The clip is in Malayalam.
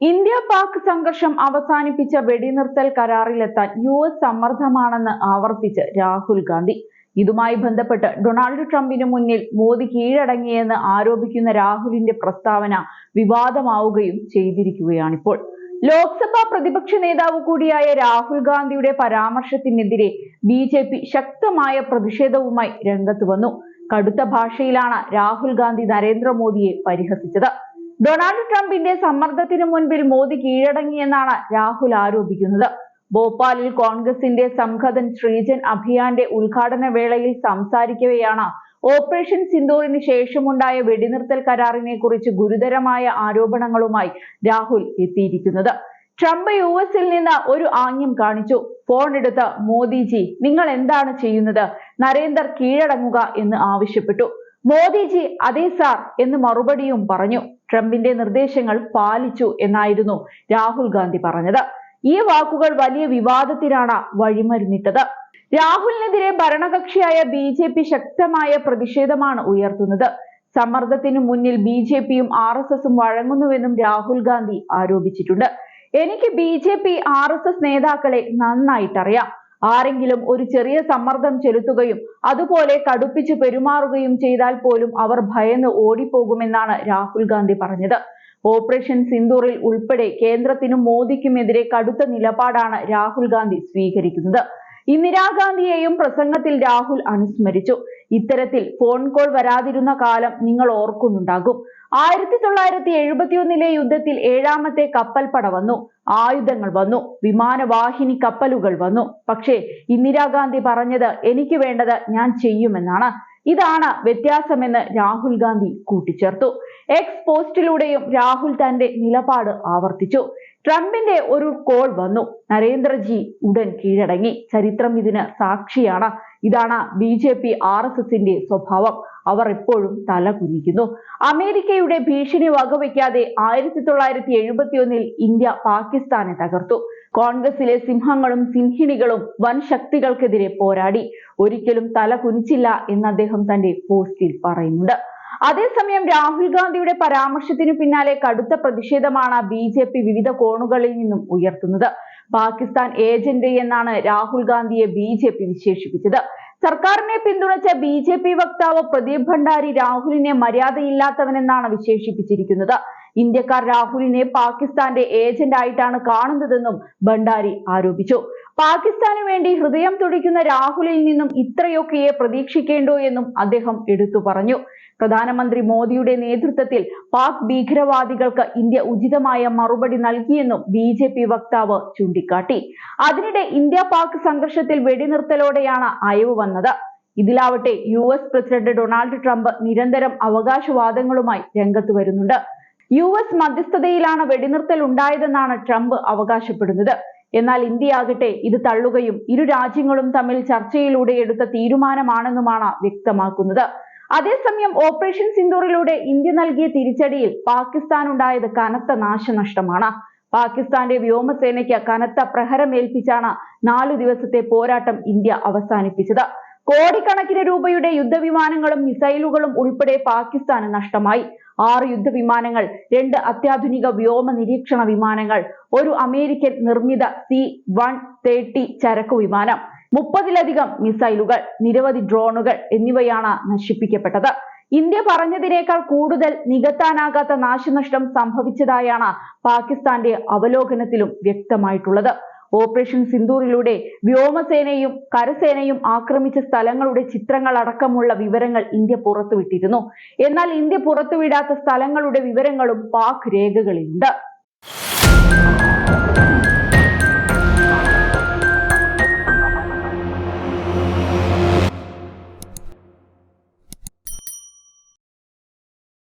ഇന്ത്യ പാക് സംഘർഷം അവസാനിപ്പിച്ച വെടിനിർത്തൽ കരാറിലെത്താൻ US സമ്മർദ്ദമാണെന്ന് ആവർത്തിച്ച് രാഹുൽ ഗാന്ധി. ഇതുമായി ബന്ധപ്പെട്ട് ഡൊണാൾഡ് ട്രംപിന് മുന്നിൽ മോദി കീഴടങ്ങിയെന്ന് ആരോപിക്കുന്ന രാഹുലിന്റെ പ്രസ്താവന വിവാദമാവുകയും ചെയ്തിരിക്കുകയാണിപ്പോൾ. ലോക്സഭാ പ്രതിപക്ഷ നേതാവ് കൂടിയായ രാഹുൽ ഗാന്ധിയുടെ പരാമർശത്തിനെതിരെ BJP ശക്തമായ പ്രതിഷേധവുമായി രംഗത്ത് വന്നു. കടുത്ത ഭാഷയിലാണ് രാഹുൽ ഗാന്ധി നരേന്ദ്രമോദിയെ പരിഹസിച്ചത്. ഡൊണാൾഡ് ട്രംപിന്റെ സമ്മർദ്ദത്തിനു മുൻപിൽ മോദി കീഴടങ്ങിയെന്നാണ് രാഹുൽ ആരോപിക്കുന്നത്. ഭോപ്പാലിൽ കോൺഗ്രസിന്റെ സംഘതൻ ശ്രീജൻ അഭിയാന്റെ ഉദ്ഘാടന വേളയിൽ സംസാരിക്കവെയാണ് ഓപ്പറേഷൻ സിന്ദൂറിന് ശേഷമുണ്ടായ വെടിനിർത്തൽ കരാറിനെ കുറിച്ച് ഗുരുതരമായ ആരോപണങ്ങളുമായി രാഹുൽ എത്തിയിരിക്കുന്നത്. ട്രംപ് US-ൽ നിന്ന് ഒരു ആംഗ്യം കാണിച്ചു. ഫോൺ എടുത്ത് മോദിജി, നിങ്ങൾ എന്താണ് ചെയ്യുന്നത്? നരേന്ദർ കീഴടങ്ങുക എന്ന് ആവശ്യപ്പെട്ടു. മോദിജി അതെ സാർ എന്ന് മറുപടിയും പറഞ്ഞു. ട്രംപിന്റെ നിർദ്ദേശങ്ങൾ പാലിച്ചു എന്നായിരുന്നു രാഹുൽ ഗാന്ധി പറഞ്ഞത്. ഈ വാക്കുകൾ വലിയ വിവാദത്തിനാണ് വഴിമരുന്നിട്ടത്. രാഹുലിനെതിരെ ഭരണകക്ഷിയായ BJP ശക്തമായ പ്രതിഷേധമാണ് ഉയർത്തുന്നത്. സമ്മർദ്ദത്തിനു മുന്നിൽ BJPയും RSSും വഴങ്ങുന്നുവെന്നും രാഹുൽ ഗാന്ധി ആരോപിച്ചിട്ടുണ്ട്. എനിക്ക് BJP RSS നേതാക്കളെ നന്നായിട്ടറിയാം. ആരെങ്കിലും ഒരു ചെറിയ സമ്മർദ്ദം ചെലുത്തുകയും അതുപോലെ കടുപ്പിച്ചു പെരുമാറുകയും ചെയ്താൽ പോലും അവർ ഭയന്ന് ഓടിപ്പോകുമെന്നാണ് രാഹുൽ ഗാന്ധി പറഞ്ഞത്. ഓപ്പറേഷൻ സിന്ദൂറിൽ ഉൾപ്പെടെ കേന്ദ്രത്തിനും മോദിക്കുമെതിരെ കടുത്ത നിലപാടാണ് രാഹുൽ ഗാന്ധി സ്വീകരിക്കുന്നത്. ഇന്ദിരാഗാന്ധിയെയും പ്രസംഗത്തിൽ രാഹുൽ അനുസ്മരിച്ചു. ഇത്തരത്തിൽ ഫോൺ കോൾ വരാതിരുന്ന കാലം നിങ്ങൾ ഓർക്കുന്നുണ്ടാകും. 1971 യുദ്ധത്തിൽ 7ാമത്തെ കപ്പൽപ്പട വന്നു, ആയുധങ്ങൾ വന്നു, വിമാനവാഹിനി കപ്പലുകൾ വന്നു. പക്ഷേ ഇന്ദിരാഗാന്ധി പറഞ്ഞത് എനിക്ക് വേണ്ടത് ഞാൻ ചെയ്യുമെന്നാണ്. ഇതാണ് വ്യത്യാസമെന്ന് രാഹുൽ ഗാന്ധി കൂട്ടിച്ചേർത്തു. എക്സ് പോസ്റ്റിലൂടെയും രാഹുൽ തന്റെ നിലപാട് ആവർത്തിച്ചു. ട്രംപിന്റെ ഒരു കോൾ വന്നു, നരേന്ദ്രജി ഉടൻ കീഴടങ്ങി. ചരിത്രം ഇതിന് സാക്ഷിയാണ്. ഇതാണ് BJP RSSന്റെ സ്വഭാവം. അവർ എപ്പോഴും തല കുനിക്കുന്നു. അമേരിക്കയുടെ ഭീഷണി വകവയ്ക്കാതെ 1971 ഇന്ത്യ പാകിസ്ഥാനെ തകർത്തു. കോൺഗ്രസിലെ സിംഹങ്ങളും സിംഹിണികളും വൻ ശക്തികൾക്കെതിരെ പോരാടി. ഒരിക്കലും തല കുനിച്ചില്ല എന്ന് അദ്ദേഹം തന്റെ പോസ്റ്റിൽ പറയുന്നുണ്ട്. അതേസമയം രാഹുൽ ഗാന്ധിയുടെ പരാമർശത്തിനു പിന്നാലെ കടുത്ത പ്രതിഷേധമാണ് BJP വിവിധ കോണുകളിൽ നിന്നും ഉയർത്തുന്നത്. പാകിസ്ഥാൻ ഏജന്റ് എന്നാണ് രാഹുൽ ഗാന്ധിയെ BJP വിശേഷിപ്പിച്ചത്. സർക്കാരിനെ പിന്തുണച്ച BJP വക്താവ് പ്രദീപ് ഭണ്ഡാരി രാഹുലിനെ മര്യാദയില്ലാത്തവനെന്നാണ് വിശേഷിപ്പിച്ചിരിക്കുന്നത്. ഇന്ത്യക്കാർ രാഹുലിനെ പാകിസ്ഥാന്റെ ഏജന്റ് ആയിട്ടാണ് കാണുന്നതെന്നും ഭണ്ഡാരി ആരോപിച്ചു. പാകിസ്ഥാന് വേണ്ടി ഹൃദയം തുടിക്കുന്ന രാഹുലിൽ നിന്നും ഇത്രയൊക്കെയെ പ്രതീക്ഷിക്കേണ്ടോ എന്നും അദ്ദേഹം എടുത്തു പറഞ്ഞു. പ്രധാനമന്ത്രി മോദിയുടെ നേതൃത്വത്തിൽ പാക് ഭീകരവാദികൾക്ക് ഇന്ത്യ ഉചിതമായ മറുപടി നൽകിയെന്നും BJP വക്താവ് ചൂണ്ടിക്കാട്ടി. അതിനിടെ ഇന്ത്യ പാക് സംഘർഷത്തിൽ വെടിനിർത്തലോടെയാണ് അയവ് വന്നത്. ഇതിലാവട്ടെ US പ്രസിഡന്റ് ഡൊണാൾഡ് ട്രംപ് നിരന്തരം അവകാശവാദങ്ങളുമായി രംഗത്ത് വരുന്നുണ്ട്. US മധ്യസ്ഥതയിലാണ് വെടിനിർത്തൽ ഉണ്ടായതെന്നാണ് ട്രംപ് അവകാശപ്പെടുന്നത്. എന്നാൽ ഇന്ത്യയാകട്ടെ ഇത് തള്ളുകയും ഇരു രാജ്യങ്ങളും തമ്മിൽ ചർച്ചയിലൂടെ എടുത്ത തീരുമാനമാണെന്നുമാണ് വ്യക്തമാക്കുന്നത്. അതേസമയം ഓപ്പറേഷൻ സിന്ദൂറിലൂടെ ഇന്ത്യ നൽകിയ തിരിച്ചടിയിൽ പാകിസ്ഥാൻ ഉണ്ടായത് കനത്ത നാശനഷ്ടമാണ്. പാകിസ്ഥാന്റെ വ്യോമസേനയ്ക്ക് കനത്ത പ്രഹരമേൽപ്പിച്ചാണ് 4 ദിവസത്തെ പോരാട്ടം ഇന്ത്യ അവസാനിപ്പിച്ചത്. കോടിക്കണക്കിന് രൂപയുടെ യുദ്ധവിമാനങ്ങളും മിസൈലുകളും ഉൾപ്പെടെ പാകിസ്ഥാന് നഷ്ടമായി. 6 യുദ്ധവിമാനങ്ങൾ, 2 അത്യാധുനിക വ്യോമ നിരീക്ഷണ വിമാനങ്ങൾ, ഒരു അമേരിക്കൻ നിർമ്മിത C-130 ചരക്കു വിമാനം, 30-ലധികം മിസൈലുകൾ, നിരവധി ഡ്രോണുകൾ എന്നിവയാണ് നശിപ്പിക്കപ്പെട്ടത്. ഇന്ത്യ പറഞ്ഞതിനേക്കാൾ കൂടുതൽ നികത്താനാകാത്ത നാശനഷ്ടം സംഭവിച്ചതായാണ് പാകിസ്ഥാന്റെ അവലോകനത്തിലും വ്യക്തമായിട്ടുള്ളത്. ഓപ്പറേഷൻ സിന്ദൂറിലൂടെ വ്യോമസേനയും കരസേനയും ആക്രമിച്ച സ്ഥലങ്ങളുടെ ചിത്രങ്ങൾ അടക്കമുള്ള വിവരങ്ങൾ ഇന്ത്യ പുറത്തുവിട്ടിരുന്നു. എന്നാൽ ഇന്ത്യ പുറത്തുവിടാത്ത സ്ഥലങ്ങളുടെ വിവരങ്ങളും പാക് രേഖകളിലുണ്ട്.